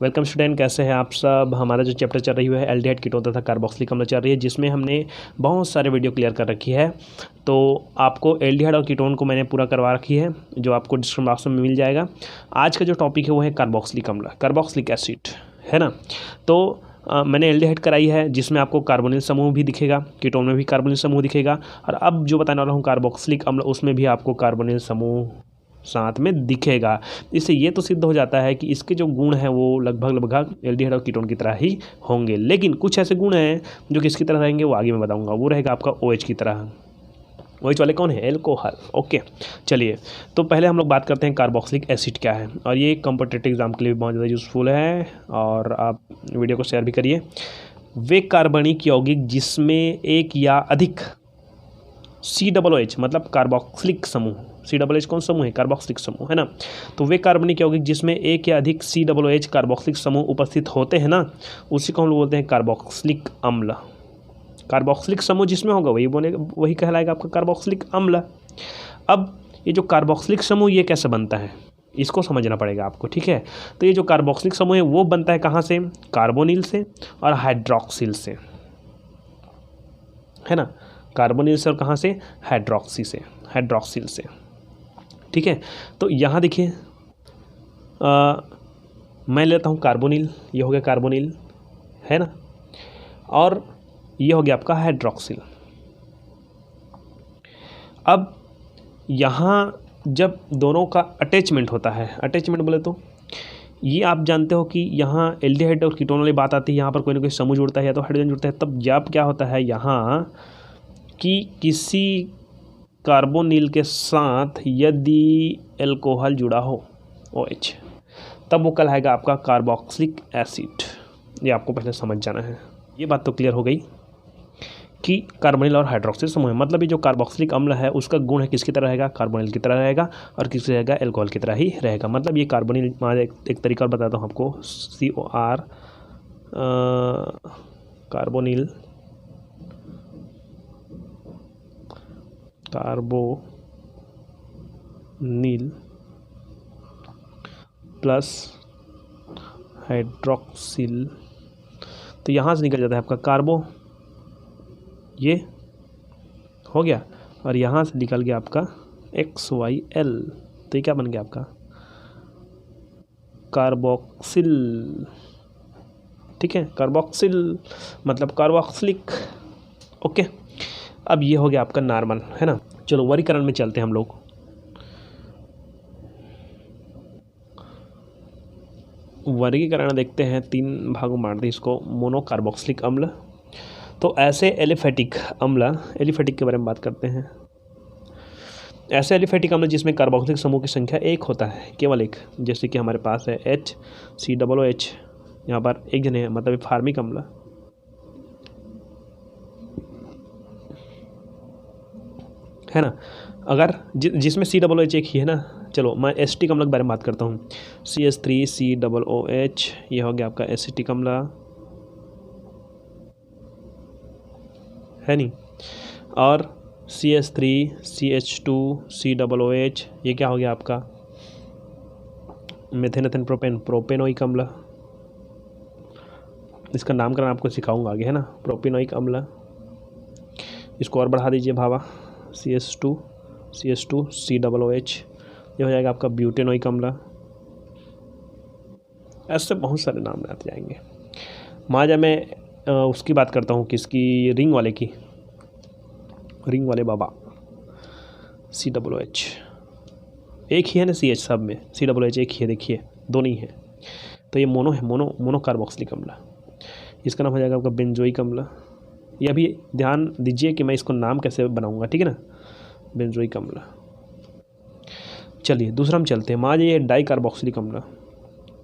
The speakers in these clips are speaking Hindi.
वेलकम स्टूडेंट, कैसे हैं आप सब। हमारा जो चैप्टर चल रही है एल्डिहाइड कीटोन तथा कार्बोक्सिलिक अम्ल चल रही है, जिसमें हमने बहुत सारे वीडियो क्लियर कर रखी है। तो आपको एल्डिहाइड और कीटोन को मैंने पूरा करवा रखी है, जो आपको डिस्क्रिप्शन बॉक्स में मिल जाएगा। आज का जो टॉपिक है वो है कार्बोक्सिलिक अम्ल, कार्बोक्सिलिक एसिड, है ना। तो मैंने एल्डिहाइड कराई है, जिसमें आपको कार्बोनिल समूह भी दिखेगा, कीटोन में भी कार्बोनिल समूह दिखेगा, और अब जो बताने वाला हूँ कार्बोक्सिलिक अम्ल, उसमें भी आपको कार्बोनिल समूह साथ में दिखेगा। इससे ये तो सिद्ध हो जाता है कि इसके जो गुण हैं वो लगभग एल्डिहाइड और कीटोन की तरह ही होंगे, लेकिन कुछ ऐसे गुण हैं जो किसकी तरह रहेंगे वो आगे मैं बताऊंगा। वो रहेगा आपका OH की तरह। OH वाले कौन है? एल्कोहल। ओके, चलिए तो पहले हम लोग बात करते हैं कार्बोक्सिलिक एसिड क्या है, और ये कॉम्पिटिटिव एग्जाम के लिए भी बहुत ज़्यादा यूज़फुल है, और आप वीडियो को शेयर भी करिए। वे कार्बनिक यौगिक जिसमें एक या अधिक COOH मतलब कार्बोक्सिलिक समूह, COOH कौन समूह है? कार्बोक्सिलिक समूह, है ना। तो वे कार्बनिक यौगिक जिसमें एक या अधिक COOH कार्बोक्सिलिक समूह उपस्थित होते हैं ना, उसी को हम लोग बोलते हैं कार्बोक्सिलिक अम्ल। कार्बोक्सिलिक समूह जिसमें होगा वही कहलाएगा आपका कार्बोक्सिलिक अम्ल। अब ये जो कार्बोक्सिलिक समूह ये कैसे बनता है, इसको समझना पड़ेगा आपको, ठीक है। तो ये जो कार्बोक्सिलिक समूह है वो बनता है कहाँ से? कार्बोनिल से और हाइड्रोक्सिल से, है ना। कार्बोनिल से और कहाँ से? हाइड्रोक्सिल से, ठीक है। तो यहाँ देखिए, मैं लेता हूँ कार्बोनिल, ये हो गया कार्बोनिल, है ना, और ये हो गया आपका हाइड्रोक्सिल। अब यहाँ जब दोनों का अटैचमेंट होता है, अटैचमेंट बोले तो ये आप जानते हो कि यहाँ एल्डिहाइड और कीटोन वाली बात आती है, यहाँ पर कोई ना कोई समूह जुड़ता है या तो हाइड्रोजन जुड़ता है। तब जब क्या होता है यहाँ कि किसी कार्बोनिल के साथ यदि एल्कोहल जुड़ा हो, OH, तब वो कहलाएगा आपका कार्बोक्सिलिक एसिड। ये आपको पहले समझ जाना है। ये बात तो क्लियर हो गई कि कार्बोनिल और हाइड्रोक्सिल समूह है, मतलब ये जो कार्बोक्सिलिक अम्ल है उसका गुण है किसकी तरह रहेगा? कार्बोनिल की तरह रहेगा, और किसकी रहेगा? एल्कोहल की तरह ही रहेगा। मतलब ये कार्बोनिल, एक तरीका और बताता हूँ आपको, COR carbonyl, carbonyl plus hydroxyl, तो यहाँ से निकल जाता है आपका कार्बो, ये हो गया, और यहाँ से निकल गया आपका XYL, तो ये क्या बन गया आपका? कार्बोक्सिल, ठीक है। कार्बोक्सिल मतलब कार्बोक्सिलिक। ओके, अब ये हो गया आपका नॉर्मल, है ना। चलो वर्गीकरण में चलते हैं हम लोग। वर्गीकरण देखते हैं, 3 भागों में बांटते हैं इसको। मोनोकार्बोक्सिलिक अम्ल, तो ऐसे एलिफेटिक अम्ल, एलिफेटिक के बारे में बात करते हैं। ऐसे एलिफेटिक अम्ल जिसमें कार्बोक्सिलिक समूह की संख्या 1 होता है, केवल 1, जैसे कि हमारे पास है HCOOH, यहाँ पर एक जने, मतलब फार्मिक अम्ल, है ना। अगर जिसमें COOH एक ही है ना। चलो मैं एसिटिक अम्ल के बारे में बात करता हूँ। CH3COOH, ये हो गया आपका एसिटिक अम्ल, है नहीं। और CH3CH2COOH, ये क्या हो गया आपका? मेथेनेथेन प्रोपेन, प्रोपेनोइक अम्ल। इसका नामकरण आपको सिखाऊंगा आगे, है ना। प्रोपेनोइक अम्ल, इसको और बढ़ा दीजिए भावा, CH2COOH, ये हो जाएगा आपका ब्यूटेनोइक अम्ल। ऐसे बहुत सारे नाम आते जाएंगे। माजा मैं उसकी बात करता हूँ, किसकी? रिंग वाले की, रिंग वाले बाबा, COOH एक ही है ना, CH सब में COOH एक ही है, देखिए दो नहीं है, तो ये मोनो है, मोनोकार्बोक्सिलिक अम्ल। इसका नाम हो जाएगा आपका बेंजोइक अम्ल। ये अभी ध्यान दीजिए कि मैं इसको नाम कैसे बनाऊंगा, ठीक है ना, बेंजोइक अम्ल। चलिए दूसरा हम चलते हैं। मान ये डाई कार्बोक्सिलिक अम्ल,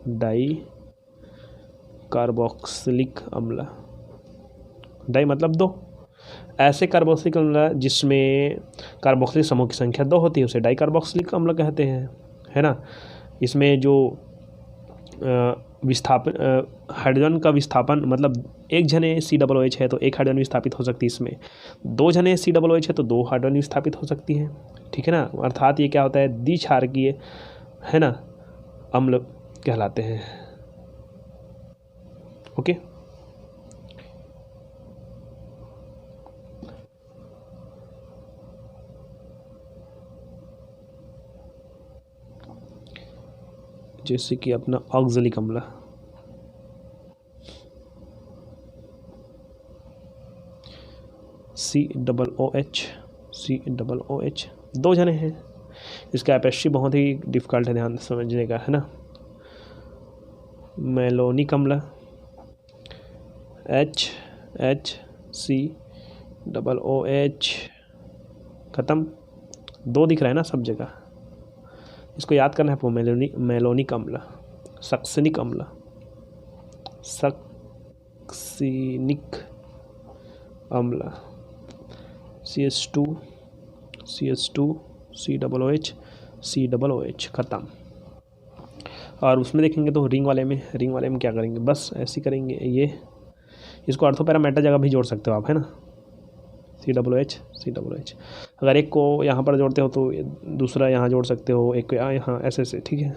डाई कार्बोक्सिलिक अम्ल, डाई मतलब 2। ऐसे कार्बोक्सिलिक अम्ल जिसमें कार्बोक्सिलिक समूह की संख्या 2 होती है उसे डाई कार्बोक्सिलिक अम्ल कहते हैं, है ना। इसमें जो विस्थापन, हाइड्रोजन का विस्थापन, मतलब एक जने COOH है तो एक हाइड्रोजन विस्थापित हो सकती है, इसमें 2 जने COOH है तो 2 हाइड्रोजन विस्थापित हो सकती है, ठीक है ना। अर्थात ये क्या होता है? द्विक्षारकीय, है ना, अम्ल कहलाते हैं। ओके। जैसे कि अपना ऑक्जेलिक अम्ल, COOH, COOH, 2 जने हैं। इसका एपेस्ट्री बहुत ही डिफ़िकल्ट है, ध्यान समझने का, है ना। मेलोनिक अम्ल, HCOOH, ख़त्म। 2 दिख रहा है ना सब जगह। इसको याद करना है आपको। मेलोनिक अम्ल, सक्सिनिक अम्ल, सक्सिनिक अम्ल, CH2, COOH, COOH, ख़त्म। और उसमें देखेंगे तो रिंग वाले में क्या करेंगे, बस ऐसे करेंगे। ये इसको अर्थोपैरामेटा जगह भी जोड़ सकते हो आप, है ना। COOH। अगर एक को यहाँ पर जोड़ते हो तो दूसरा यहाँ जोड़ सकते हो, एक को यहाँ, ऐसे, ठीक है।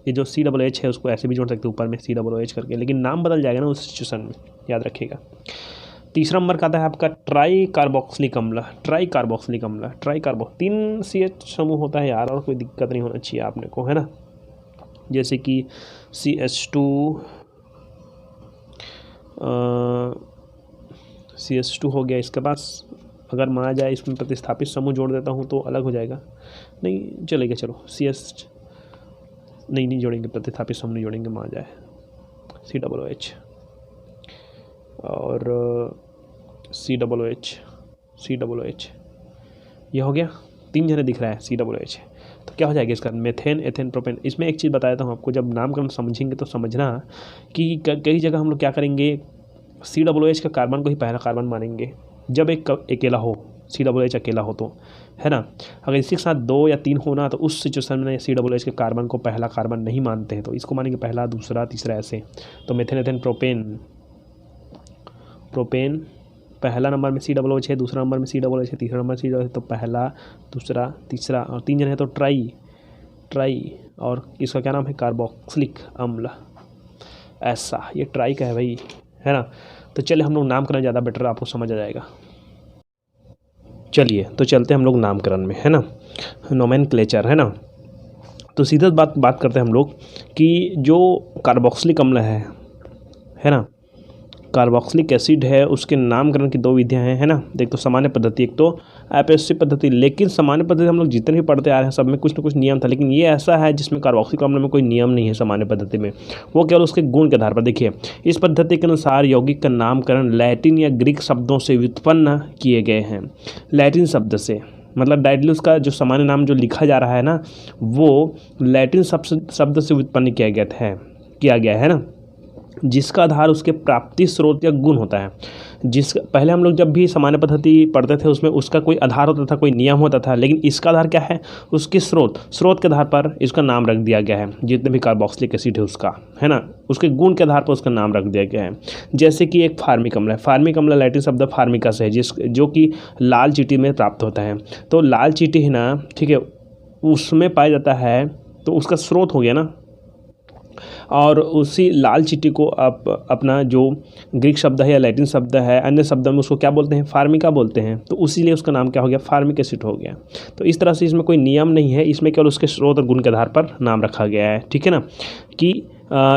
ये जो COOH है उसको ऐसे भी जोड़ सकते हो ऊपर में COOH करके, लेकिन नाम बदल जाएगा ना उस सिचुएशन में, याद रखिएगा। तीसरा नंबर का आता है आपका ट्राई कार्बोक्सिलिक अम्ल। 3 CH समूह होता है यार, और कोई दिक्कत नहीं होना चाहिए आपने को, है ना। जैसे कि CH2 हो गया। इसके पास अगर माना जाए इसमें प्रतिस्थापित समूह जोड़ देता हूँ तो अलग हो जाएगा, नहीं चलेगा। चलो CH नहीं जोड़ेंगे, प्रतिस्थापित समूह नहीं जोड़ेंगे, माना जाए COOH और COOH, ये हो गया। 3 जने दिख रहा है COOH। तो क्या हो जाएगा इसका, मेथेन, एथेन, प्रोपेन। इसमें एक चीज़ बताया था हूँ आपको, जब नामकरण समझेंगे तो समझना कि कई जगह हम लोग क्या करेंगे, COOH का कार्बन को ही पहला कार्बन मानेंगे जब एक अकेला हो, COOH अकेला हो तो, है ना। अगर इसी के साथ 2 या 3 होना तो उस सिचुएशन में COOH के कार्बन को पहला कार्बन नहीं मानते हैं, तो इसको मानेंगे पहला, दूसरा, तीसरा, ऐसे। तो मेथेन, एथेन, प्रोपेन पहला नंबर में COOH है, दूसरा नंबर में COOH है, तीसरा नंबर COOH है। तो पहला, दूसरा, तीसरा और 3 जन है तो ट्राई, और इसका क्या नाम है, कार्बोक्सिलिक अम्ल। ऐसा ये ट्राई का है भाई, है ना। तो चलिए हम लोग नामकरण ज़्यादा बेटर, आपको समझ आ जाएगा। चलिए तो चलते हैं हम लोग नामकरण में, है ना, नोमेनक्लेचर, है ना। तो सीधा बात करते हैं हम लोग कि जो कार्बोक्सिलिक अम्ल है ना, कार्बोक्सिलिक एसिड है, उसके नामकरण की 2 विधियां हैं, है ना। देख तो सामान्य पद्धति, एक तो एपेस्ट्री पद्धति। लेकिन सामान्य पद्धति हम लोग जितने भी पढ़ते आ रहे हैं सब में कुछ ना कुछ नियम था, लेकिन ये ऐसा है जिसमें कार्बोक्सिलिक अम्ल में कोई नियम नहीं है सामान्य पद्धति में, वो केवल उसके गुण के आधार पर। देखिए, इस पद्धति के अनुसार यौगिक का नामकरण लैटिन या ग्रीक शब्दों से व्युत्पन्न किए गए हैं। लैटिन शब्द से मतलब डायरेक्टली उसका जो सामान्य नाम जो लिखा जा रहा है ना, वो लैटिन शब्द से व्युत्पन्न किया गया है ना, जिसका आधार उसके प्राप्ति स्रोत या गुण होता है। पहले हम लोग जब भी सामान्य पद्धति पढ़ते थे उसमें उसका कोई आधार होता था, कोई नियम होता था, लेकिन इसका आधार क्या है, उसके स्रोत के आधार पर इसका नाम रख दिया गया है। जितने भी कार्बोक्सिलिक एसिड है उसका, है ना, उसके गुण के आधार पर उसका नाम रख दिया गया है। जैसे कि एक फार्मिक अम्ल है। फार्मिक अम्ल लैटिन शब्द फार्मिका से है, जो कि लाल चींटी में प्राप्त होता है। तो लाल चींटी है ना, ठीक है, उसमें पाया जाता है, तो उसका स्रोत हो गया ना। और उसी लाल चींटी को आप अपना जो ग्रीक शब्द है या लैटिन शब्द है, अन्य शब्दों में उसको क्या बोलते हैं, फार्मिका बोलते हैं। तो उसीलिए उसका नाम क्या हो गया, फार्मिक एसिड हो गया। तो इस तरह से इसमें कोई नियम नहीं है, इसमें केवल उसके स्रोत और गुण के आधार पर नाम रखा गया है, ठीक है ना। कि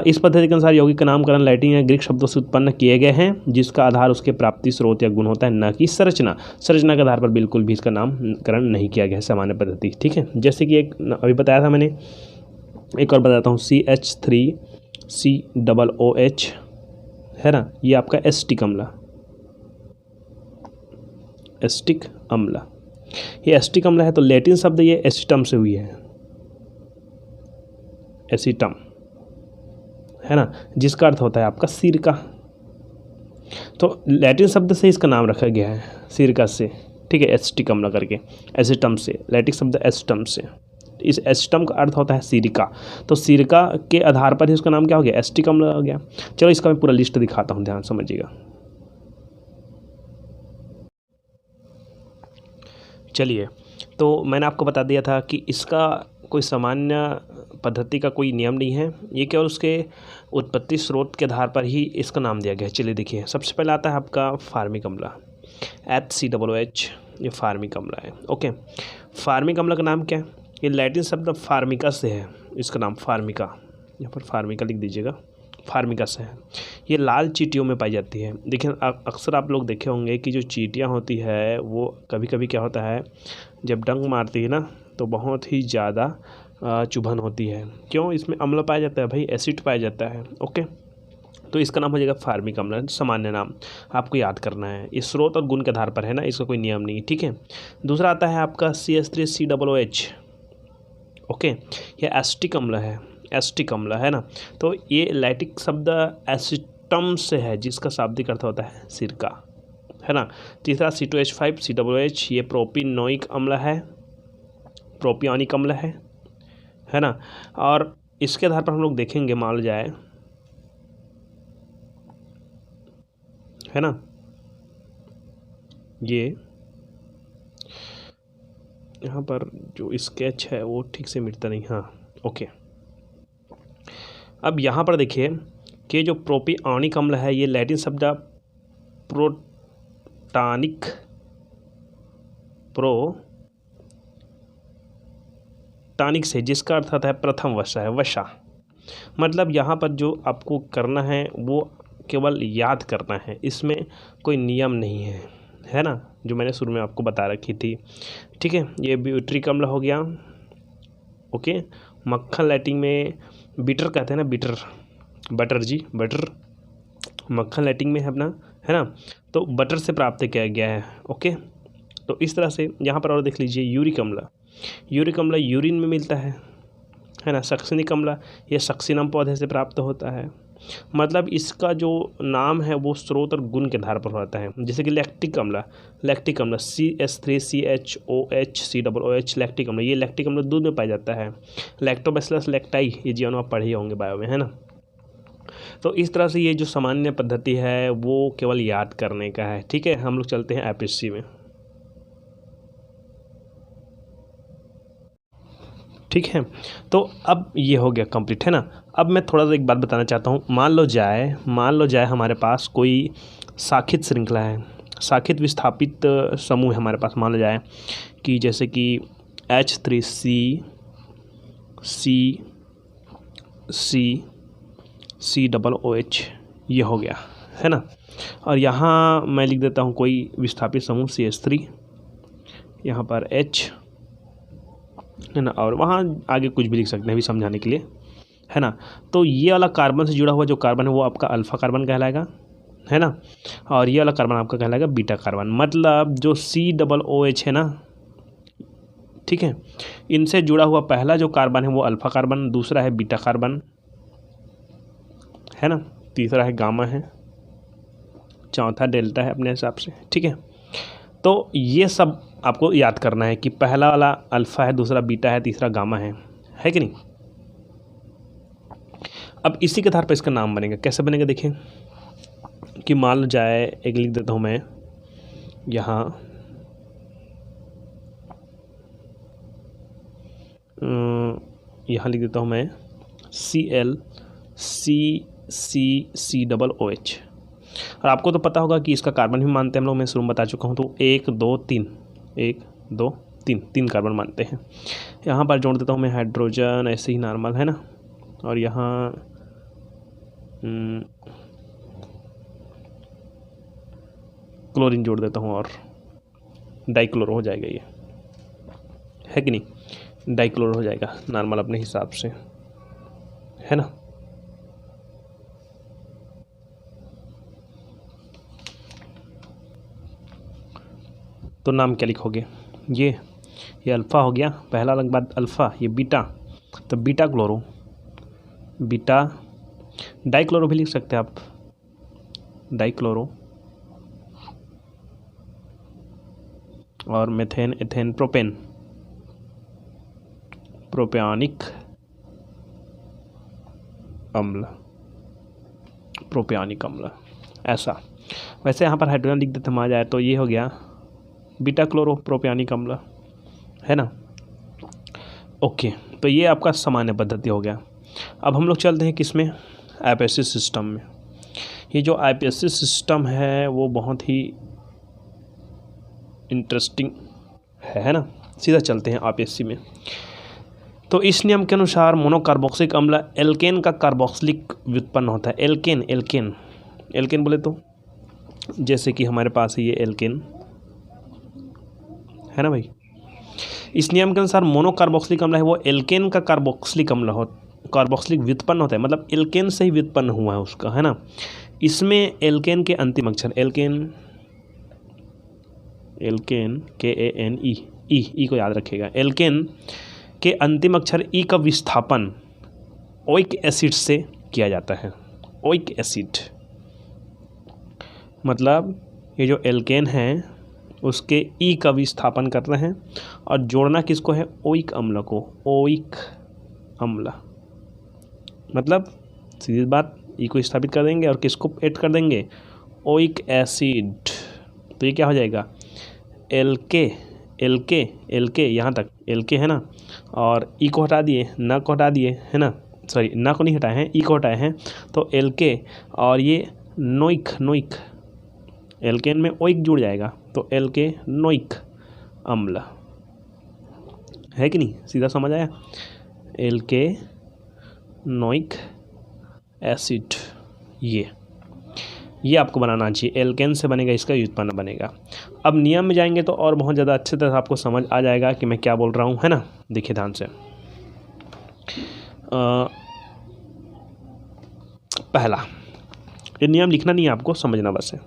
इस पद्धति के अनुसार यौगिक का नामकरण लैटिन या ग्रीक शब्दों से उत्पन्न किए गए हैं, जिसका आधार उसके प्राप्ति स्रोत या गुण होता है, न कि संरचना के आधार पर बिल्कुल भी इसका नामकरण नहीं किया गया है सामान्य पद्धति, ठीक है। जैसे कि एक अभी बताया था मैंने, एक और बताता हूँ, CH3COOH, है ना, ये आपका एसिटिक अम्ल, ये एसिटिक अम्ल है। तो लैटिन शब्द ये एसिटम से हुई है, एसिटम, है ना, जिसका अर्थ होता है आपका सिरका। तो लैटिन शब्द से इसका नाम रखा गया है, सिरका से, ठीक है, एसिटिक अम्ल करके, एसिटम से, लैटिन शब्द एसिटम से। इस एसिटम का अर्थ होता है सिरका। तो सिरका के आधार पर ही उसका नाम क्या हो गया, एसिटिक अम्ल हो गया। चलो इसका मैं पूरा लिस्ट दिखाता हूँ, ध्यान समझिएगा। चलिए, तो मैंने आपको बता दिया था कि इसका कोई सामान्य पद्धति का कोई नियम नहीं है, ये केवल उसके उत्पत्ति स्रोत के आधार पर ही इसका नाम दिया गया है। चलिए देखिए, सबसे पहले आता है आपका फार्मिक अम्ल, HCOOH, ये फार्मिक अम्ल है। ओके, फार्मिक अम्ल का नाम क्या है? ये लैटिन शब्द फार्मिका से है, इसका नाम फार्मिका, यहाँ पर फार्मिका लिख दीजिएगा, फार्मिका से है। ये लाल चींटियों में पाई जाती है। देखिए अक्सर आप लोग देखे होंगे कि जो चींटियाँ होती है वो कभी कभी क्या होता है, जब डंक मारती है ना तो बहुत ही ज़्यादा चुभन होती है। क्यों? इसमें अम्ल पाया जाता है भाई, एसिड पाया जाता है। ओके, तो इसका नाम हो जाएगा फार्मिक अम्ल, सामान्य नाम आपको याद करना है। इस स्रोत और गुण के आधार पर है ना, इसका कोई नियम नहीं। ठीक है, दूसरा आता है आपका CH3COOH। ओके, ये एसिटिक अम्ल है, एसिटिक अम्ल है ना। तो ये लैटिक शब्द एसिटम से है, जिसका शाब्दिक अर्थ होता है सिरका, है ना। तीसरा C2H5COOH, ये प्रोपिनोइक अम्ल है, प्रोपियोनिक अम्ल है ना। और इसके आधार पर हम लोग देखेंगे, मान लो जाए, है ना, ये यहाँ पर जो स्केच है वो ठीक से मिटता नहीं। हाँ, ओके, अब यहाँ पर देखिए कि जो प्रोपियोनिक अम्ल है ये लैटिन शब्द प्रोटानिक से, जिसका अर्थ आता है प्रथम वसा है, वसा। मतलब यहाँ पर जो आपको करना है वो केवल याद करना है, इसमें कोई नियम नहीं है ना, जो मैंने शुरू में आपको बता रखी थी। ठीक है, ये ब्यूटरिक अम्ल हो गया। ओके, मक्खन लैटिन में बीटर कहते हैं ना, बीटर, बटर जी, बटर, मक्खन लैटिन में है अपना, है ना, तो बटर से प्राप्त किया गया है। ओके, तो इस तरह से यहाँ पर और देख लीजिए, यूरिक अम्ल, यूरिक अम्ल यूरिन में मिलता है ना। सक्सिनिक अम्ल, ये सक्सिनम पौधे से प्राप्त होता है। मतलब इसका जो नाम है वो स्रोत और गुण के आधार पर होता है। जैसे कि लैक्टिक अम्ल, लैक्टिक अम्ल CH3CHOOH, लैक्टिक अम्ल, ये लैक्टिक अम्ल दूध में पाया जाता है। लैक्टोबैसिलस लैक्टाई, ये जीवाणु आप पढ़े होंगे बायो में, है ना। तो इस तरह से ये जो सामान्य पद्धति है वो केवल याद करने का है। ठीक है, हम लोग चलते हैं एपीएससी में। ठीक है, तो अब ये हो गया कंप्लीट, है ना। अब मैं थोड़ा सा एक बात बताना चाहता हूँ। मान लो जाए हमारे पास कोई शाखित श्रृंखला है, शाखित विस्थापित समूह है हमारे पास। मान लो जाए कि जैसे कि H3COOH ये हो गया, है ना। और यहाँ मैं लिख देता हूँ कोई विस्थापित समूह CH3, यहाँ पर H, है ना, और वहाँ आगे कुछ भी लिख सकते हैं अभी समझाने के लिए, है ना। तो ये वाला कार्बन से जुड़ा हुआ जो कार्बन है वो आपका अल्फा कार्बन कहलाएगा, है ना, और ये वाला कार्बन आपका कहलाएगा बीटा कार्बन। मतलब जो COOH है ना, ठीक है, इनसे जुड़ा हुआ पहला जो कार्बन है वो अल्फा कार्बन, दूसरा है बीटा कार्बन, है ना, तीसरा है गामा है, चौथा डेल्टा है अपने हिसाब से। ठीक है, तो ये सब आपको याद करना है कि पहला वाला अल्फ़ा है, दूसरा बीटा है, तीसरा गामा है कि नहीं। अब इसी के आधार पर इसका नाम बनेगा। कैसे बनेगा देखिए, कि मान लो जाए, एक लिख देता हूँ मैं यहाँ, लिख देता हूँ मैं ClCCCOOH। और आपको तो पता होगा कि इसका कार्बन भी मानते हैं हम लोग, मैं शुरू में बता चुका हूँ। तो 1 2 3 3 कार्बन मानते हैं। यहाँ पर जोड़ देता हूँ मैं हाइड्रोजन, ऐसे ही नॉर्मल, है ना। और यहाँ क्लोरीन जोड़ देता हूँ और डाइक्लोरो हो जाएगा, ये है कि नहीं, डाइक्लोरो हो जाएगा नॉर्मल अपने हिसाब से, है ना। तो नाम क्या लिखोगे, ये अल्फ़ा हो गया पहला अलग बात, अल्फ़ा, ये बीटा, तो बीटा क्लोरो, बीटा, डाइक्लोरो भी लिख सकते हैं आप, डाइक्लोरो, और मेथेन, एथेन, प्रोपेन, प्रोपियोनिक अम्ल, प्रोपियोनिक अम्ल, ऐसा। वैसे यहाँ पर हाइड्रोजन लिख देते हम आ जाए तो ये हो गया बीटा क्लोरो प्रोपियोनिक अम्ल, है ना। ओके, तो ये आपका सामान्य पद्धति हो गया। अब हम लोग चलते हैं किस में, आईपीएससी सिस्टम में। ये जो आईपीएससी सिस्टम है वो बहुत ही इंटरेस्टिंग है ना। सीधा चलते हैं आईपीएससी में। तो इस नियम के अनुसार मोनोकार्बोक्सिलिक अम्ल एल्केन का कार्बोक्सिलिक व्युत्पन्न होता है। एल्केन एल्केन एल्केन बोले तो जैसे कि हमारे पास है ये एल्केन है ना भाई। इस नियम के अनुसार मोनोकार्बोक्सिलिक अम्ल है वो एल्केन का कार्बोक्सिलिक अम्ल हो, कार्बोक्सिलिक व्युत्पन्न होता है, मतलब एल्केन से ही व्युत्पन्न हुआ है उसका, है ना। इसमें एल्केन के अंतिम अक्षर एल्केन KANE ई को याद रखिएगा। एल्केन के अंतिम अक्षर ई का विस्थापन ओइक एसिड से किया जाता है। ओइक एसिड मतलब ये जो एल्केन है उसके ई का विस्थापन करते हैं और जोड़ना किसको है, ओइक अम्ल को। ओइक अम्ल मतलब सीधी बात, ई को स्थापित कर देंगे और किसको ऐड कर देंगे, ओइक एसिड। तो ये क्या हो जाएगा, एल्के यहाँ तक एल्के है ना, और ई को हटा दिए, ना को हटा दिए है ना, सॉरी ना को नहीं हटाए हैं, ई को हटाए हैं, तो एल्के और ये नोइक एल्केन में ओइक जुड़ जाएगा तो एल्के नोइक अम्ल है कि नहीं, सीधा समझ आया। एल्के नोइक एसिड ये आपको बनाना चाहिए, एल्केन से बनेगा, इसका व्युत्पन्न बनेगा। अब नियम में जाएंगे तो और बहुत ज़्यादा अच्छे तरह आपको समझ आ जाएगा कि मैं क्या बोल रहा हूँ, है ना। देखिए ध्यान से, पहला ये नियम लिखना नहीं है आपको, समझना बस है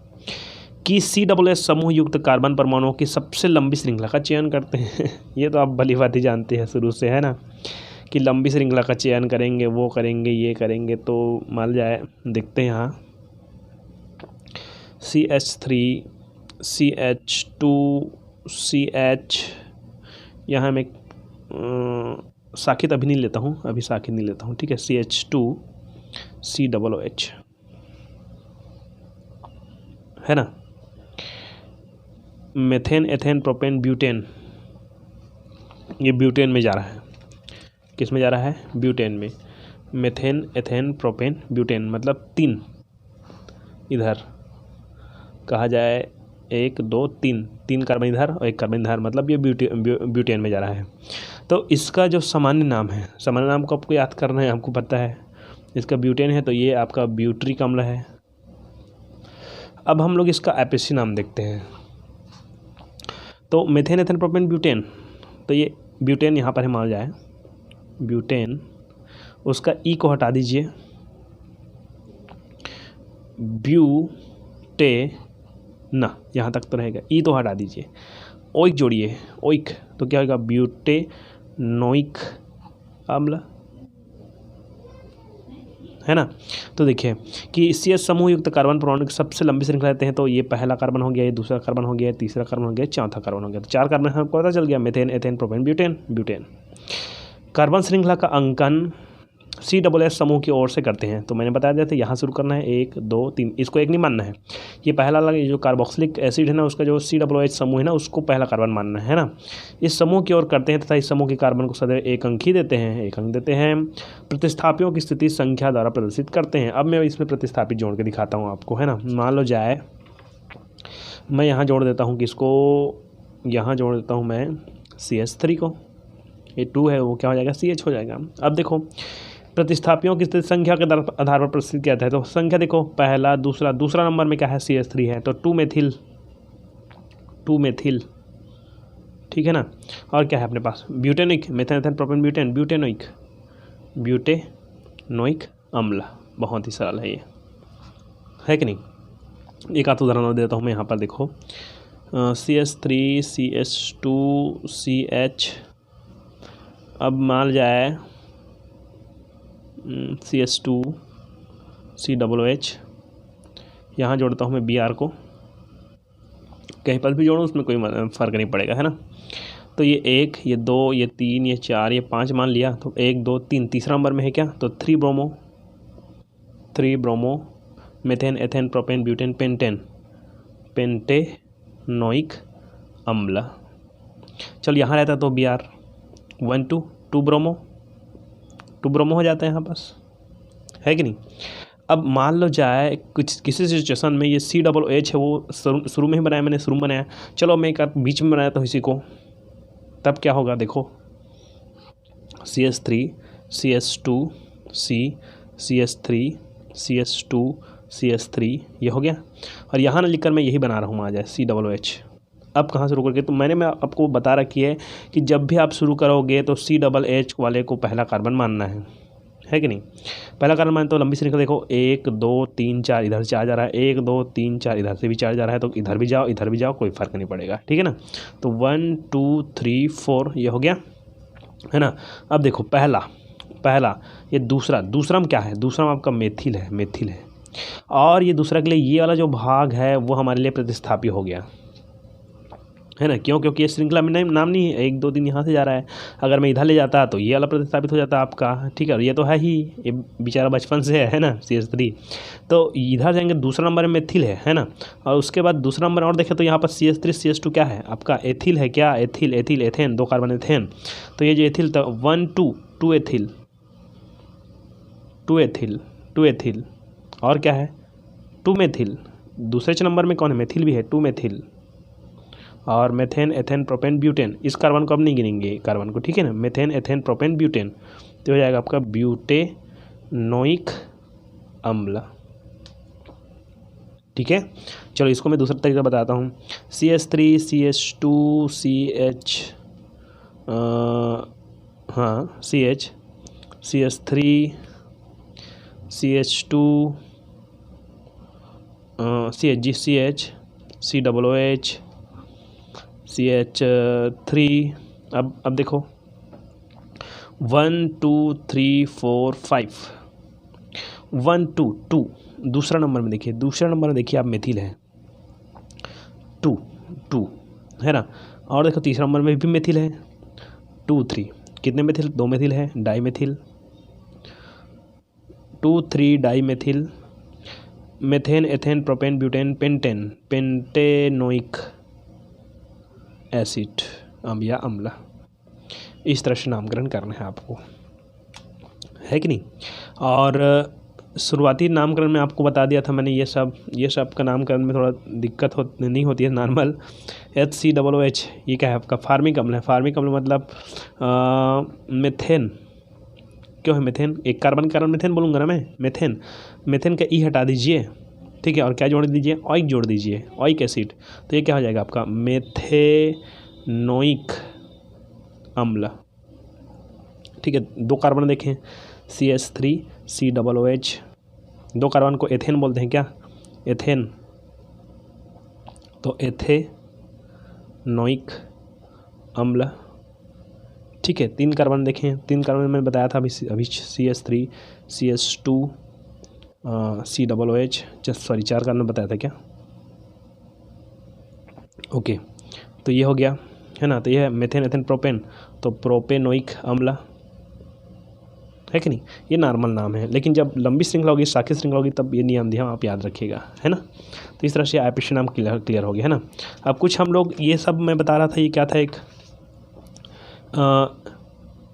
कि COOH समूह युक्त कार्बन परमाणुओं की सबसे लंबी श्रृंखला का चयन करते हैं। ये तो आप भली बात ही जानते हैं शुरू से, है ना, कि लंबी श्रृंखला का चयन करेंगे, वो करेंगे, ये करेंगे। तो मान जाए देखते हैं यहाँ CH3 CH2 CH, यहाँ मैं साकित अभी नहीं लेता हूँ, अभी साकित नहीं लेता हूँ, ठीक है। CH2 COOH है ना। मेथेन एथेन प्रोपेन ब्यूटेन, ये ब्यूटेन में जा रहा है। किस में जा रहा है, ब्यूटेन में। मेथेन एथेन प्रोपेन ब्यूटेन मतलब 3, इधर कहा जाए 1 2 3 कार्बन इधर और 1 कार्बन इधर, मतलब ये ब्यूटेन में जा रहा है। तो इसका जो सामान्य नाम है, सामान्य नाम को आपको याद करना है, आपको पता है इसका ब्यूटेन है तो ये आपका ब्यूट्रिक अम्ल है। अब हम लोग इसका आईपीएससी नाम देखते हैं। तो मेथेन एथेन प्रोपेन ब्यूटेन, तो ये ब्यूटेन यहाँ पर है, मान जाए ब्यूटेन, उसका ई को हटा दीजिए, ब्यूटे ना, यहाँ तक तो रहेगा, ई तो हटा दीजिए, ओइक जोड़िए, ओइक तो क्या होगा, ब्यूटेनोइक अम्ल है ना। तो देखिए कि CH समूह युक्त कार्बन परमाणु की सबसे लंबी श्रृंखला लेते हैं, तो ये पहला कार्बन हो गया, ये दूसरा कार्बन हो गया, तीसरा कार्बन हो गया, चौथा कार्बन हो गया। तो 4 कार्बन हमको पता चल गया, methane ethane propane butane. Carbon श्रृंखला का अंकन COOH समूह की ओर से करते हैं। तो मैंने बताया दिया था, यहाँ शुरू करना है 1 2 3, इसको एक नहीं मानना है। ये पहला वाला जो कार्बोक्सिलिक एसिड है ना, उसका जो COOH समूह है ना, उसको पहला कार्बन मानना है ना। इस समूह की ओर करते हैं तथा इस समूह के कार्बन को सदैव 1 अंक ही देते हैं, 1 अंक देते हैं। प्रतिस्थापियों की स्थिति संख्या द्वारा प्रदर्शित करते हैं। अब मैं इसमें प्रतिस्थापित जोड़ के दिखाता हूँ आपको, है ना। मान लो जाए मैं यहाँ जोड़ देता हूँ किसको, यहाँ जोड़ देता हूँ मैं CH3 को, ये 2 है वो क्या हो जाएगा, CH हो जाएगा। अब देखो प्रतिस्थापियों की स्थिति संख्या के आधार पर प्रस्तुत किया जाता है। तो संख्या देखो, पहला दूसरा नंबर में क्या है, CH3 है, तो 2 मेथिल, ठीक है ना। और क्या है अपने पास, butanic, methane ethane propane butane, butanoic अम्ल। बहुत ही सरल है ये, है कि नहीं। एक आध उदाहरण देता हूँ मैं यहाँ पर, देखो CH3 CH2 CH, अब मान जाए CH2 COOH, यहाँ जोड़ता हूँ मैं Br को, कहीं पर भी जोड़ूँ उसमें कोई फ़र्क नहीं पड़ेगा, है ना। तो ये 1 ये 2 ये 3 ये 4 ये 5 मान लिया, तो 1 2 3, तीसरा नंबर में है क्या, तो 3 bromo methane ethane propane butane pentanoic अम्ल। चल यहाँ रहता तो Br 1 2 टू ब्रोमो हो जाता है यहाँ पास, है कि नहीं। अब मान लो जाए कुछ किसी सिचुएशन में ये COOH है, वो शुरू में ही बनाया मैंने, शुरू में बनाया, चलो मैं एक बीच में बनाया तो इसी को, तब क्या होगा देखो, CH3 CH2 CH3 CH2 CH3 ये हो गया। और यहाँ ना लिखकर मैं यही बना रहा हूँ आ जाए COOH। अब कहाँ शुरू करके, तो मैं आपको बता रखी है कि जब भी आप शुरू करोगे तो COOH वाले को पहला कार्बन मानना है कि नहीं। पहला कार्बन माने तो लंबी श्रृंखला देखो 1 2 3 4 इधर से 4 जा रहा है, 1 2 3 4 इधर से भी 4 जा रहा है, तो इधर भी जाओ कोई फ़र्क नहीं पड़ेगा, ठीक है ना। तो 1 2 3 4 ये हो गया, है ना। अब देखो पहला ये दूसरा में क्या है, दूसरा में आपका मेथिल है। और ये दूसरा के लिए ये वाला जो भाग है वो हमारे लिए प्रतिस्थापी हो गया, है ना। क्यों? क्योंकि ये श्रृंखला में नाम नहीं है, 1 2 3 यहाँ से जा रहा है, अगर मैं इधर ले जाता तो ये वाला प्रतिस्थापित हो जाता आपका, ठीक है। और ये तो है ही, ये बेचारा बचपन से है ना CH3, तो इधर जाएंगे, दूसरा नंबर में मेथिल है ना। और उसके बाद दूसरा नंबर और देखें तो यहाँ पर CH3 CH2 क्या है आपका, एथिल है, क्या एथिल एथेन, 2 कार्बन एथेन, तो ये जो एथिल तो 1 2 एथिल और क्या है 2 मेथिल, दूसरे नंबर में कौन है, मेथिल भी है, 2 मेथिल और मेथेन एथेन प्रोपेन ब्यूटेन, इस कार्बन को अब नहीं गिनेंगे कार्बन को, ठीक है ना। मेथेन एथेन प्रोपेन ब्यूटेन तो हो जाएगा आपका ब्यूटेनोइक अम्ल, ठीक है। चलो इसको मैं दूसरा तरीका बताता हूँ, CH3 CH2 CH CH3 CH2 CH COOH CH3। अब देखो 1 2 3 4 5 1 2 2 दूसरा नंबर में देखिए आप मेथिल है 2 है ना। और देखो तीसरा नंबर में भी मेथिल है 2 3, कितने मेथिल, 2 मेथिल है, dimethyl 2 3 dimethyl, methane ethane propane butane pentanoic acid या अम्ल, इस तरह से नामकरण करना है आपको, है कि नहीं। और शुरुआती नामकरण में आपको बता दिया था मैंने, ये सब का नामकरण में थोड़ा दिक्कत नहीं होती है, नॉर्मल। HCOOH ये क्या है आपका, फार्मिक अम्ल है। फार्मिक अम्ल मतलब मेथेन, क्यों है मेथेन, एक कार्बन मेथेन बोलूँगा ना मैं, मेथेन का ई हटा दीजिए, ठीक है, और क्या जोड़ दीजिए, ऑइक जोड़ दीजिए, ऑइक एसिड, तो ये क्या हो जाएगा आपका मेथेनोइक अम्ल, ठीक है। 2 कार्बन देखें CH3 COOH, 2 कार्बन को एथेन बोलते हैं, क्या एथेन, तो एथेनोइक अम्ल, ठीक है। 3 कार्बन देखें, 3 कार्बन मैंने बताया था अभी CH3 CH2 COOH, sorry 4 carbon बताया था क्या, ओके। तो ये हो गया, है ना। तो ये है मेथेन एथेन प्रोपेन, तो प्रोपेनोइक अम्ल, है कि नहीं। ये नॉर्मल नाम है, लेकिन जब लंबी श्रृंखला होगी, शाखीय श्रृंखला होगी, तब ये नियम ध्यान आप याद रखिएगा, है ना। तो इस तरह से IPC नाम क्लियर हो गया, है ना। अब कुछ हम लोग ये सब मैं बता रहा था, ये क्या था,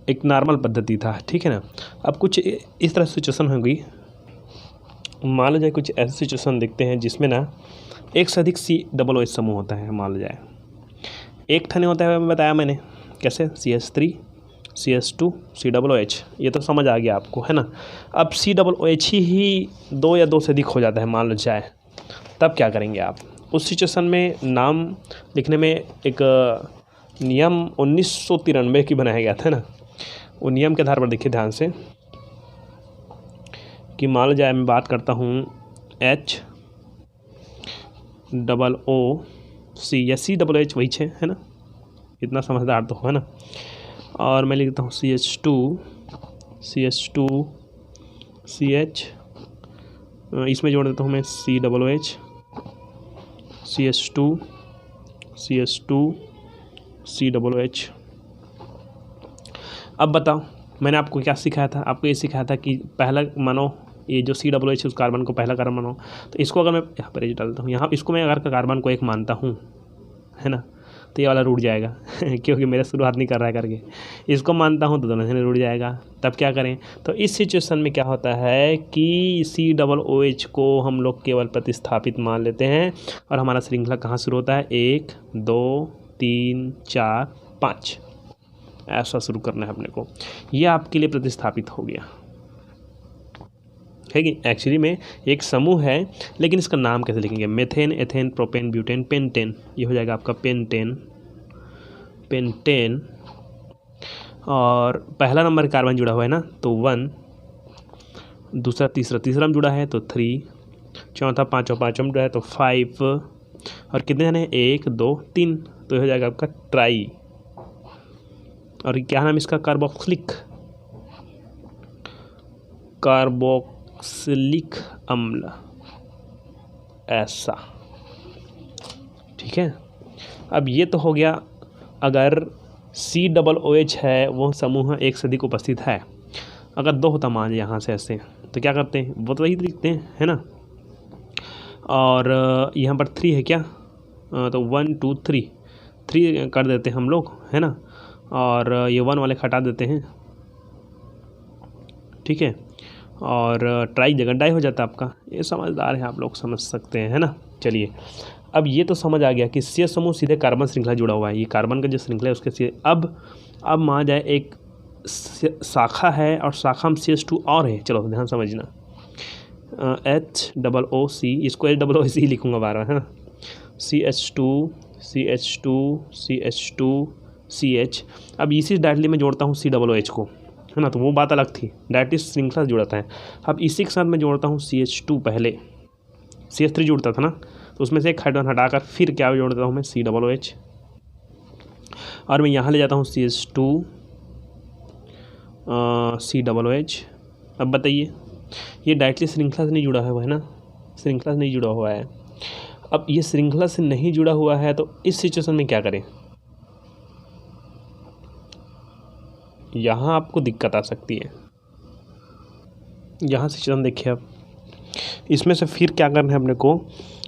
एक नॉर्मल पद्धति था, ठीक है ना। अब कुछ इस तरह सिचुएशन होगी, मान लो जाए कुछ ऐसे सिचुएशन देखते हैं जिसमें ना एक से अधिक COOH समूह होता है। मान लो जाए एक थाने होता है, बताया मैंने कैसे, CH3 CH2 COOH, ये तो समझ आ गया आपको, है ना। अब COOH ही 2 या 2 से अधिक हो जाता है मान लो जाए, तब क्या करेंगे आप उस सिचुएशन में। नाम लिखने में एक नियम 1993 की बनाया गया था ना, वो नियम के आधार पर देखिए ध्यान से कि मान लो जाए मैं बात करता हूँ HOOC या COOH वही है ना, इतना समझदार तो है ना। और मैं लिखता हूँ CH2 CH, इसमें जोड़ देता हूँ मैं COOH CH2 COOH। अब बताओ मैंने आपको क्या सिखाया था, आपको ये सिखाया था कि पहला मानो ये जो COOH उस कार्बन को पहला कार्बन मानो, तो इसको अगर मैं यहाँ पर डालता हूँ, यहाँ इसको मैं अगर कार्बन को 1 मानता हूँ, है ना, तो ये वाला रूठ जाएगा क्योंकि मेरा शुरुआत नहीं कर रहा है करके, इसको मानता हूँ तो दोनों से रूठ जाएगा। तब क्या करें, तो इस सिचुएशन में क्या होता है कि COOH को हम लोग केवल प्रतिस्थापित मान लेते हैं और हमारा श्रृंखला कहाँ शुरू होता है, 1 2 3 4 5 ऐसा शुरू करना है अपने को। ये आपके लिए प्रतिस्थापित हो गया है कि एक्चुअली में एक समूह है, लेकिन इसका नाम कैसे लिखेंगे, methane ethane propane butane pentane, ये हो जाएगा आपका पेंटेन। और पहला नंबर कार्बन जुड़ा हुआ है ना, तो 1, दूसरा तीसरा में जुड़ा है तो 3, चौथा पाँचवा में जुड़ा है तो 5, और कितने जने हैं, 1 2 3, तो ये हो जाएगा आपका ट्राई। और क्या नाम इसका, कार्बोक्सिलिक अम्ल, ऐसा। ठीक है, अब ये तो हो गया अगर COOH है वो समूह एक से अधिक उपस्थित है। अगर 2 होता मान यहाँ से ऐसे, तो क्या करते हैं, वो तो वही लिखते हैं, है ना। और यहाँ पर 3 है क्या, तो 1 2 3 कर देते हैं हम लोग, है ना। और ये 1 वाले हटा देते हैं, ठीक है। और ट्राई जगह डाई हो जाता है आपका। ये समझदार है, आप लोग समझ सकते हैं, है ना। चलिए, अब ये तो समझ आ गया कि C समूह सीधे कार्बन श्रृंखला जुड़ा हुआ है, ये कार्बन का जो श्रृंखला है उसके सीधे। अब मान जाए एक शाखा है और शाखा में CH2 और है, चलो ध्यान समझना, HOOC, इसको HOOC ही लिखूँगा बार बार, है ना। CH2CH2CH। अब इसी डायरेक्टली में जोड़ता हूँ COOH को, है ना, तो वो बात अलग थी, डायरेक्टली श्रृंखला से जुड़ता है। अब इसी के साथ मैं जोड़ता हूँ CH2, पहले CH3 जुड़ता था ना, तो उसमें से एक हाइड्रोजन हटाकर फिर क्या जोड़ता हूँ मैं, COOH, और मैं यहाँ ले जाता हूँ CH2 COOH। अब बताइए, ये डायरेक्टली श्रृंखला से नहीं जुड़ा हुआ है ना, श्रृंखला से नहीं जुड़ा हुआ है। अब ये श्रृंखला से नहीं जुड़ा हुआ है तो इस सिचुएशन में क्या करें, यहाँ आपको दिक्कत आ सकती है। यहाँ सिचुएशन देखिए, अब इसमें से फिर क्या करना है अपने को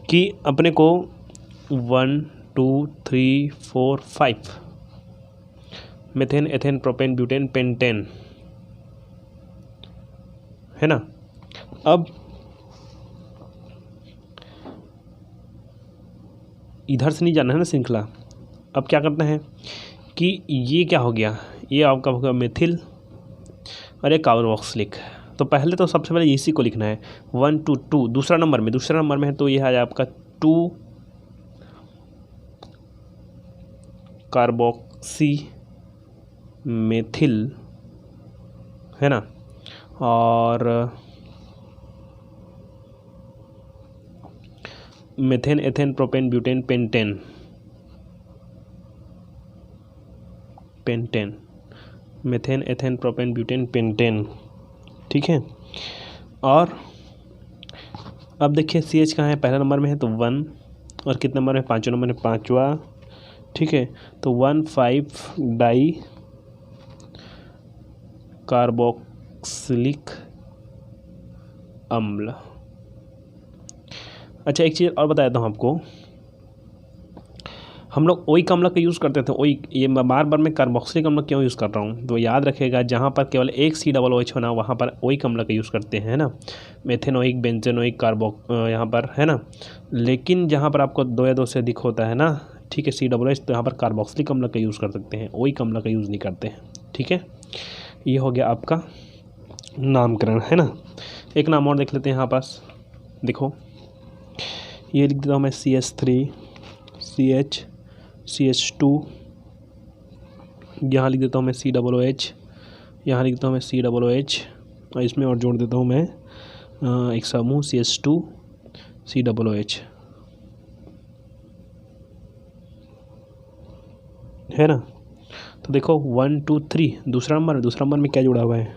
कि अपने को 1 2 3 4 5 methane ethane propane butane pentane, है ना। अब इधर से नहीं जाना है ना श्रृंखला। अब क्या करना है कि ये क्या हो गया, ये आपका हो गया मेथिल और एक कार्बोक्सिलिक। तो पहले तो सबसे पहले इसी को लिखना है, 1 2 2, दूसरा नंबर में है, तो ये है आपका 2 कार्बोक्सी मेथिल, है ना। और methane ethane propane butane pentane, methane ethane propane butane pentane, ठीक है। और अब देखिए CH कहाँ है, पहला नंबर में है तो 1, और कितने नंबर में, 5 नंबर में, 5वां, ठीक है। तो 1,5 डाई कार्बोक्सिलिक अम्ल। अच्छा, एक चीज़ और बता देता हूँ आपको, हम लोग ओइक अम्ल का यूज़ करते थे। ओइक, ये बार बार मैं कार्बोक्सिलिक अम्ल क्यों यूज़ कर रहा हूँ, तो याद रखिएगा, जहाँ पर केवल एक COOH होना वहाँ पर ओइक अम्ल का यूज़ करते हैं, है ना। मेथेनोइक, बेंजेनोइक, यहाँ पर, है ना। लेकिन जहाँ पर आपको 2 या 2 से अधिक होता है ना, ठीक है, COOH, तो यहाँ पर कार्बोक्सिलिक अम्ल का यूज़ कर सकते हैं, ओइक अम्ल का यूज़ नहीं करते हैं, ठीक है। ये हो गया आपका नामकरण, है ना। एक नाम और देख लेते हैं यहाँ पास, देखो, ये लिख देता हूँ मैं CH3 CH2, यहाँ लिख देता हूँ मैं COOH, यहाँ लिख देता हूँ मैं COOH, और इसमें और जोड़ देता हूँ मैं एक समूह CH2 COOH, है ना। तो देखो 1 2 3, दूसरा नंबर में क्या जुड़ा हुआ है,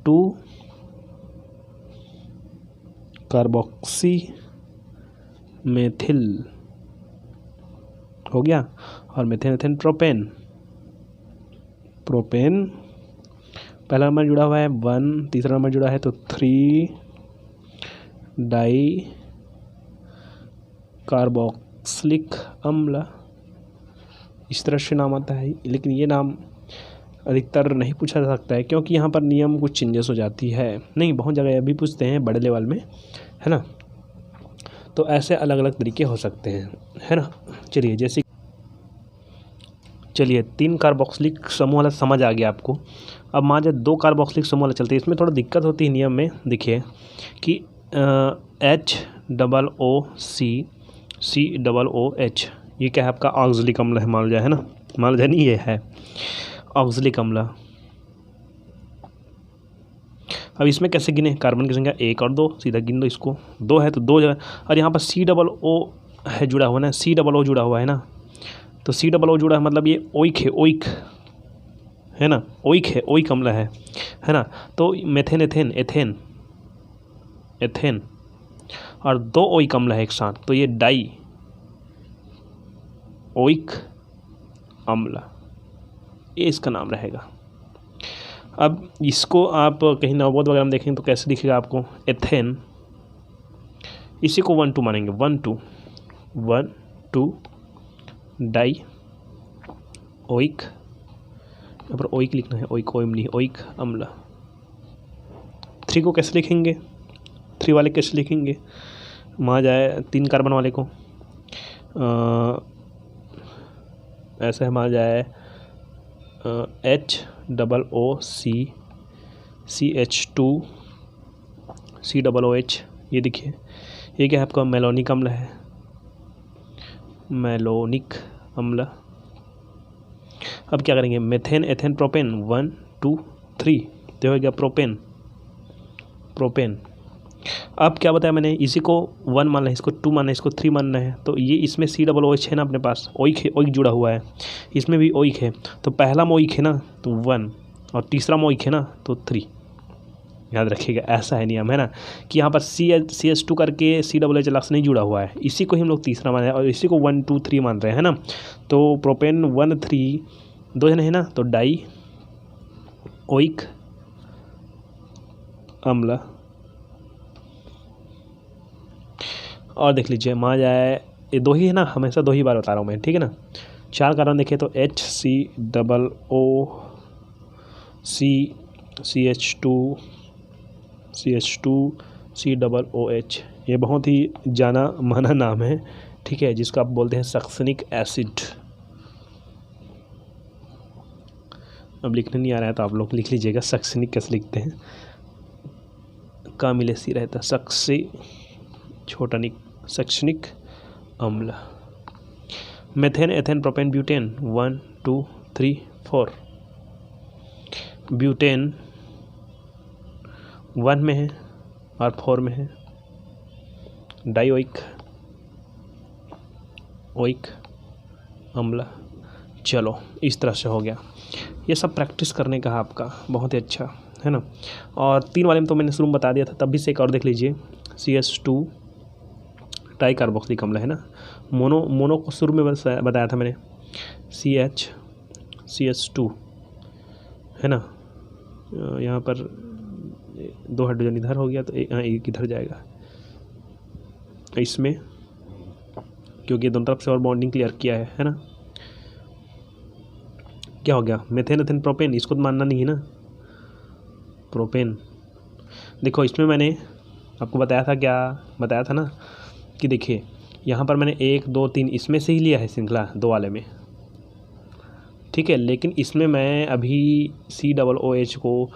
2 कार्बोक्सी मेथिल हो गया, और मेथेन एथेन प्रोपेन पहला नंबर जुड़ा हुआ है 1, तीसरा नंबर जुड़ा है तो 3 डाई कार्बोक्सिलिक अम्ल, इस तरह से नाम आता है, लेकिन ये नाम अधिकतर नहीं पूछा जा सकता है क्योंकि यहाँ पर नियम कुछ चेंजेस हो जाती है। नहीं, बहुत जगह अभी पूछते हैं बड़े लेवल में, है ना। तो ऐसे अलग अलग तरीके हो सकते हैं, है ना। चलिए 3 कार्बोक्सिलिक समूह वाला समझ आ गया आपको। अब मान जाए 2 कार्बोक्सिलिक समूह वाला चलते हैं। इसमें थोड़ा दिक्कत होती है नियम में। देखिए कि HOOC ये क्या है आपका ऑक्सलिक अम्ल है, मान जाए, है ना। मान जाए नहीं, ये है ऑक्सलिक अम्ल। अब इसमें कैसे गिने, कार्बन की संख्या 1 और 2, सीधा गिन दो इसको। 2 है तो 2 जगह, और यहाँ पर COO है जुड़ा हुआ ना, COO जुड़ा हुआ है ना। तो COO जुड़ा है मतलब ये ओइक है, ओइक है ना, ओइक है, ओइक अम्ल है ना। तो मेथेन, एथेन और 2 ओइक अम्ल है एक साथ, तो ये डाई ओइक अम्ल, ये इसका नाम रहेगा। अब इसको आप कहीं नवबोध वगैरह में देखेंगे तो कैसे दिखेगा आपको, एथेन, इसी को 1 2 मानेंगे, 1 2 डाई ओइक, यहाँ पर ओइक लिखना है, ओइक ओइम नहीं, ओइक अम्ल। 3 को कैसे लिखेंगे, 3 वाले कैसे लिखेंगे, मान जाए 3 कार्बन वाले को ऐसा है, मान जाए HOOCCH2COOH। ये देखिए ये क्या है आपका मेलोनिक अम्ल है, मेलोनिक अम्ल। अब क्या करेंगे, मेथेन, एथेन, प्रोपेन, 1 2 3, तो हो गया प्रोपेन। अब क्या बताया मैंने, इसी को 1 मानना है, इसको 2 मानना है, इसको 3 मानना है। तो ये इसमें COOH है ना अपने पास, ओइक है, ओइक जुड़ा हुआ है, इसमें भी ओइक है। तो पहला में ओइक है ना तो 1, और तीसरा में ओइक है ना तो 3। याद रखिएगा, ऐसा है नियम, है ना, कि यहाँ पर CH2 करके COOH अलग से नहीं जुड़ा हुआ है, इसी को ही हम लोग तीसरा मान रहे हैं और इसी को 1 2 3 मान रहे हैं, है ना। तो प्रोपेन 1 3, 2 जने है ना, तो डाई ओइक अम्ल। और देख लीजिए, मान जाए ये 2 ही है ना, हमेशा 2 ही बार बता रहा हूँ मैं, ठीक है ना। 4 कार्बन देखें तो CH2CH2COOH, ये बहुत ही जाना माना नाम है, ठीक है, जिसको आप बोलते हैं सक्सेनिक एसिड। अब लिखने नहीं आ रहा है तो आप लोग लिख लीजिएगा, सक्सेनिक कैसे लिखते हैं, का मिले सी रहता, सक्से छोटा निक, सक्सेनिक अम्ल। Methane, ethane, propane, butane, 1 2 3 4। Butane 1 में है और 4 में है, डाइओइक ओइक अम्ल। चलो इस तरह से हो गया। ये सब प्रैक्टिस करने का है आपका, बहुत ही अच्छा, है ना। और 3 वाले में तो मैंने शुरू में बता दिया था, तब भी से एक और देख लीजिए, CH2 ट्राई कार्बोक्सिलिक अम्ल है ना। मोनो को शुरू में बताया था मैंने, CH2 है ना। यहाँ पर 2 हाइड्रोजन इधर हो गया तो एक इधर जाएगा इसमें, क्योंकि दोनों तरफ से और बॉन्डिंग क्लियर किया है ना। क्या हो गया, मेथेन, एथेन, प्रोपेन, इसको तो मानना नहीं है ना, प्रोपेन। देखो इसमें मैंने आपको बताया था, क्या बताया था ना, कि देखिए यहाँ पर मैंने 1 2 3 इसमें से ही लिया है श्रृंखला 2 वाले में, ठीक है। लेकिन इसमें मैं अभी COOH को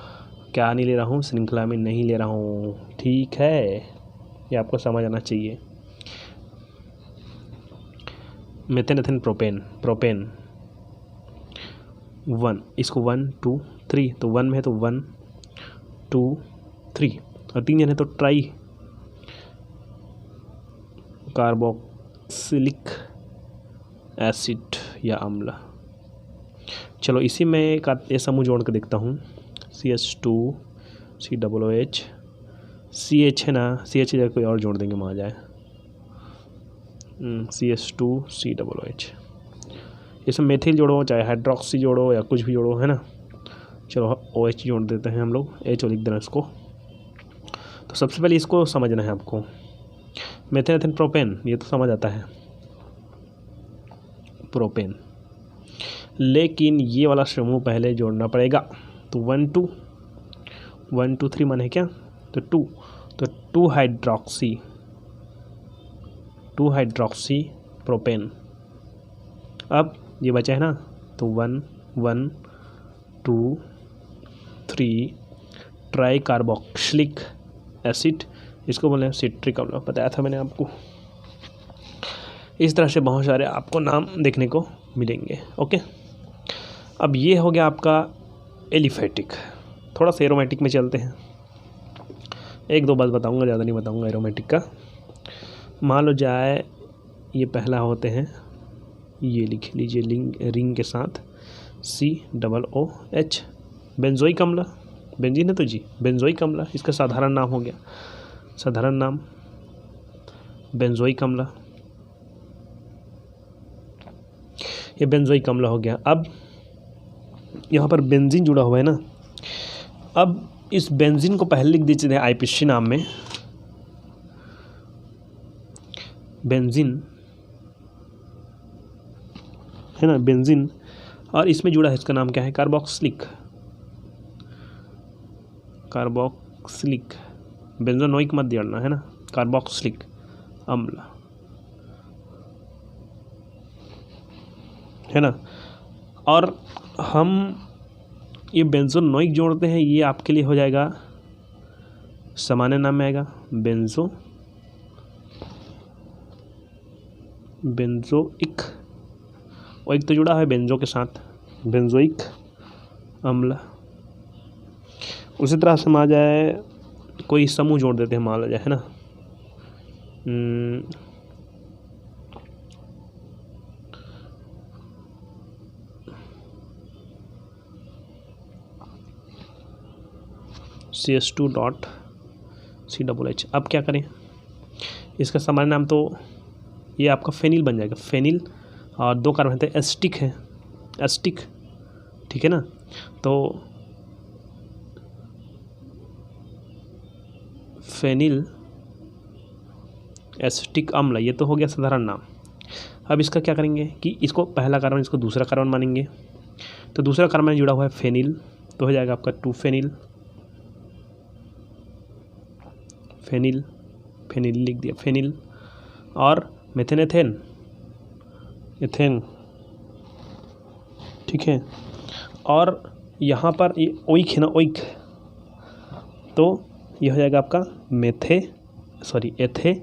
क्या नहीं ले रहा हूँ, श्रृंखला में नहीं ले रहा हूँ, ठीक है, ये आपको समझ आना चाहिए। मेथेन, एथेन, प्रोपेन 1, इसको 1 2 3, तो 1 में है तो 1 2 3, और 3 जन है तो ट्राई कार्बोक्सिलिक एसिड या अम्ल। चलो इसी में ये समूह जोड़ के देखता हूँ, CH2 COOH, CH है ना, CH जगह कोई और जोड़ देंगे, वहाँ जाए CH2 COOH। इसमें मेथिल जोड़ो, चाहे हाइड्रोक्सी जोड़ो या कुछ भी जोड़ो, है ना। चलो OH जोड़ देते हैं हम लोग, H लिख देना इसको। तो सबसे पहले इसको समझना है आपको, मेथेन, एथेन, प्रोपेन, ये तो समझ आता है, प्रोपेन। लेकिन ये वाला समूह पहले जोड़ना पड़ेगा। तो 1 2 3 माने क्या, तो 2, तो 2 हाइड्रोक्सी प्रोपेन। अब ये बचा है ना, तो 1 1 2 3 ट्राई कार्बोक्सिलिक एसिड, इसको बोले सिट्रिक अम्ल, बताया था मैंने आपको। इस तरह से बहुत सारे आपको नाम देखने को मिलेंगे। ओके, अब ये हो गया आपका एलिफेटिक। थोड़ा सा एरोमेटिक में चलते हैं, एक दो बात बताऊंगा, ज़्यादा नहीं बताऊंगा एरोमेटिक का। मान लो जाए ये पहला होते हैं, ये लिख लीजिए रिंग के साथ COOH, बेंजोइक अम्ल, बेंजीन है तो जी बेंजोइक अम्ल, इसका साधारण नाम हो गया, साधारण नाम बेंजोइक अम्ल, ये बेंजोइक अम्ल हो गया। अब यहाँ पर बेंजीन जुड़ा हुआ है ना, अब इस बेंजीन को पहले लिख दीजिए IPC नाम में, बेंजीन है ना, बेंजीन, और इसमें जुड़ा है, इसका नाम क्या है, कार्बोक्सिलिक, बेंजोनोइक मत जोड़ना है ना, कार्बोक्सिलिक अम्ल है ना। और हम ये बेंजोनोइक जोड़ते हैं, ये आपके लिए हो जाएगा, सामान्य नाम में आएगा बेंजोइक, ओइक तो जुड़ा है बेंजो के साथ, बेंजोइक अम्ल। उसी तरह से मान आ जाए कोई समूह जोड़ देते हैं, मान लो जाए है ना, CS2.COOH। अब क्या करें, इसका सामान्य नाम तो ये आपका फेनिल बन जाएगा, फेनिल, और 2 कार्बन है एस्टिक है, एस्टिक, ठीक है ना। तो फेनिल एस्टिक अम्ल, ये तो हो गया साधारण नाम। अब इसका क्या करेंगे कि इसको पहला कार्बन, इसको दूसरा कार्बन मानेंगे, तो दूसरा कार्बन जुड़ा हुआ है फेनिल, तो हो जाएगा आपका 2 फेनिल, फेनिल लिख दिया, फेनिल, और मेथेन एथेन, ठीक है। और यहाँ पर ये ओइक है ना, ओइक, तो ये हो जाएगा आपका एथेनोइक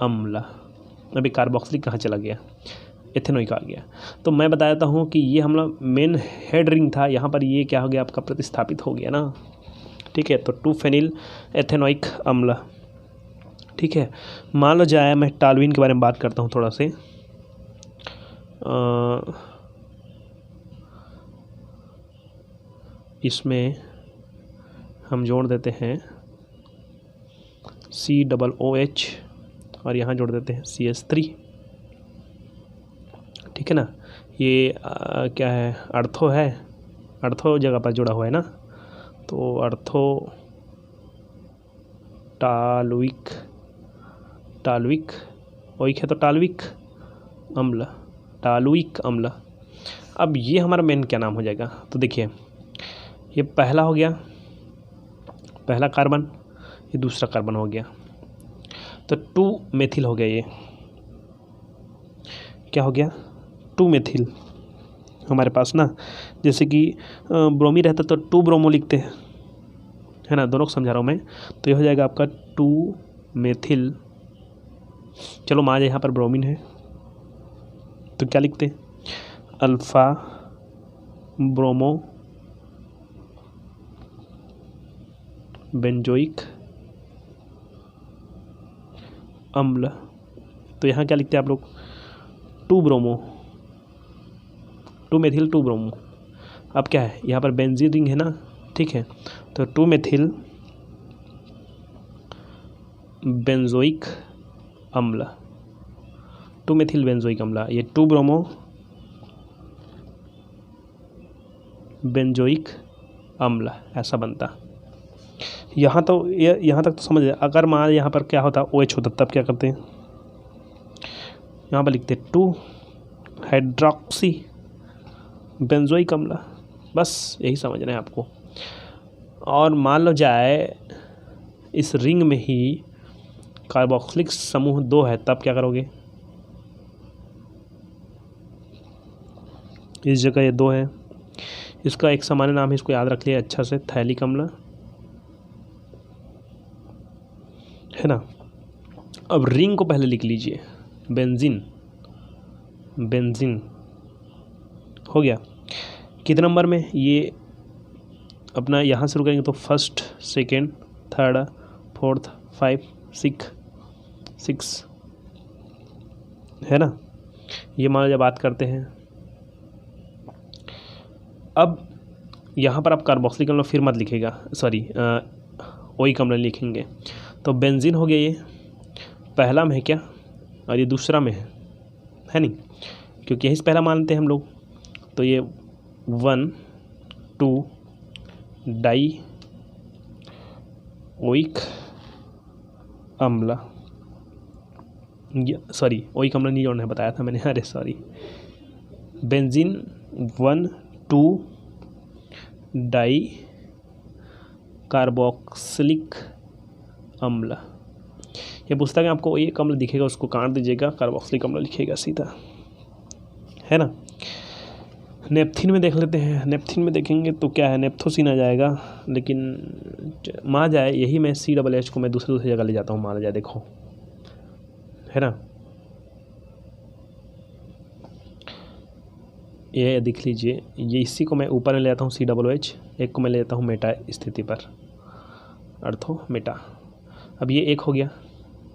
अम्ल। अभी कार्बोक्सिलिक कहाँ चला गया, एथेनोइक आ गया। तो मैं बता देता हूँ कि ये हम लोग मेन हेड रिंग था, यहाँ पर ये क्या हो गया आपका, प्रतिस्थापित हो गया ना, ठीक है। तो 2 फेनिल एथेनोइक अम्ल, ठीक है। मान लो जाए मैं टालुइन के बारे में बात करता हूँ थोड़ा से, इसमें हम जोड़ देते हैं COOH, और यहाँ जोड़ देते हैं CS3, ठीक है ना। ये क्या है, अर्थो है, अर्थो जगह पर जुड़ा हुआ है ना, तो अर्थो टालुइक ओइक है तो टालुइक अम्ल। अब ये हमारा मेन क्या नाम हो जाएगा, तो देखिए ये पहला हो गया, पहला कार्बन, ये दूसरा कार्बन हो गया, तो 2 मेथिल हो गया, ये क्या हो गया, 2 मेथिल हमारे पास ना। जैसे कि ब्रोमी रहता तो 2 ब्रोमो लिखते हैं, है ना, दोनों को समझा रहा हूँ मैं। तो ये हो जाएगा आपका 2 मेथिल, चलो मान यहाँ पर ब्रोमीन है, तो क्या लिखते हैं, अल्फा ब्रोमो बेंजोइक अम्ल। तो यहाँ क्या लिखते हैं आप लोग, 2 मेथिल 2 ब्रोमो। अब क्या है, यहाँ पर बेंजीन रिंग है ना, ठीक है, तो 2 मेथिल बेंजोइक अम्ल, 2 मेथिल बेंजोइक अम्ल, ये 2 ब्रोमो बेंजोइक अम्ल, ऐसा बनता। यहाँ तक तो समझ, अगर मान यहाँ पर क्या होता, OH होता, तब क्या करते हैं, यहाँ पर लिखते 2 हाइड्रोक्सी बेंजोइक अम्ल, बस यही समझना है आपको। और मान लो जाए इस रिंग में ही कार्बोक्सिलिक समूह 2 है, तब क्या करोगे? इस जगह ये 2 है, इसका एक सामान्य नाम है, इसको याद रख लिया अच्छा से, थैलिक अम्ल, है ना। अब रिंग को पहले लिख लीजिए, बेंजीन, बेंजीन हो गया। कितने नंबर में ये अपना यहाँ शुरू करेंगे तो फर्स्ट, सेकेंड, थर्ड, फोर्थ, 5, 6 है ना। ये मान लीजिए बात करते हैं। अब यहाँ पर आप कार्बोक्सिलिक अम्ल फिर मत लिखेगा, सॉरी ओइक अम्ल लिखेंगे। तो बेंजीन हो गया, ये पहला में है क्या और ये दूसरा में है नहीं, क्योंकि यही से पहला मानते हैं हम लोग। तो ये 1 2 डाई ओइक अम्ल, सॉरी ओइक अम्ल नहीं जोड़ना है, बताया था मैंने, अरे सॉरी। बेंजीन 1 2 डाई कार्बोक्सिलिक अम्ल। ये पुस्तक में आपको ओइक अम्ल दिखेगा, उसको काट दीजिएगा, कार्बोक्सिलिक अम्ल लिखिएगा सीधा, है ना। नेपथिन में देख लेते हैं। नेपथिन में देखेंगे तो क्या है, नेप्थोसिन आ जाएगा, लेकिन मान जाए यही मैं CH को मैं दूसरी जगह ले जाता हूँ, मान जाए, देखो, है ना। ये देख लीजिए, ये इसी को मैं ऊपर में ले जाता हूँ CH, एक को मैं ले जाता हूँ मेटा स्थिति पर, अर्थो मेटा। अब ये एक हो गया,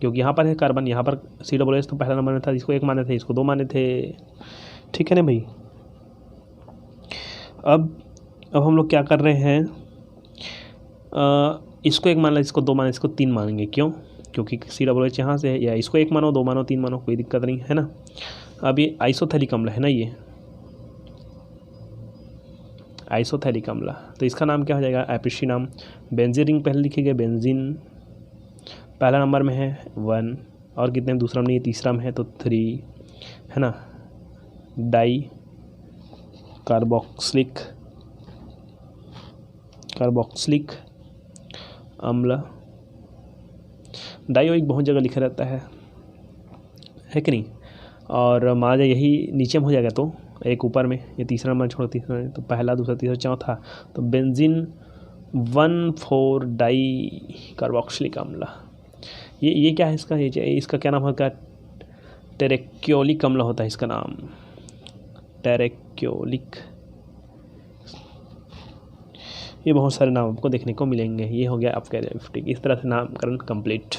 क्योंकि यहाँ पर है कार्बन, यहाँ पर CH तो पहला नंबर में था, इसको 1 माने थे, इसको 2 माने थे, ठीक है ना भाई। अब हम लोग क्या कर रहे हैं, इसको 1 मान लो, इसको 2 माने, इसको 3 मानेंगे, क्यों? क्योंकि CH यहाँ से है, या इसको 1 मानो, 2 मानो, 3 मानो, कोई दिक्कत नहीं है ना। अब ये आइसोथैलिक अम्ल है ना, ये आइसोथैलिक अम्ल, तो इसका नाम क्या हो जाएगा? एपिसिनाम। बेंजीन रिंग पहले लिखिएगा, बेंजीन पहला नंबर में है 1, और कितने में? दूसरा में नहीं, तीसरा में है तो 3, है ना। डाई कार्बोक्सिलिक अम्ल, डाइओइक बहुत जगह लिखा रहता है कि नहीं। और मान लीजिए यही नीचे में हो जाएगा तो एक ऊपर में, ये तीसरा नंबर छोड़, तीसरा में तो पहला, दूसरा, तीसरा, चौथा, तो बेंजीन 1,4 डाई कार्बोक्सिलिक अम्ल। ये क्या है इसका? इसका क्या नाम होगा? टेरेक्योलिक अम्ल होता है इसका नाम, टेरेक्योलिक। ये बहुत सारे नाम आपको देखने को मिलेंगे। ये हो गया आपका एलिफेटिक। इस तरह से नामकरण कंप्लीट।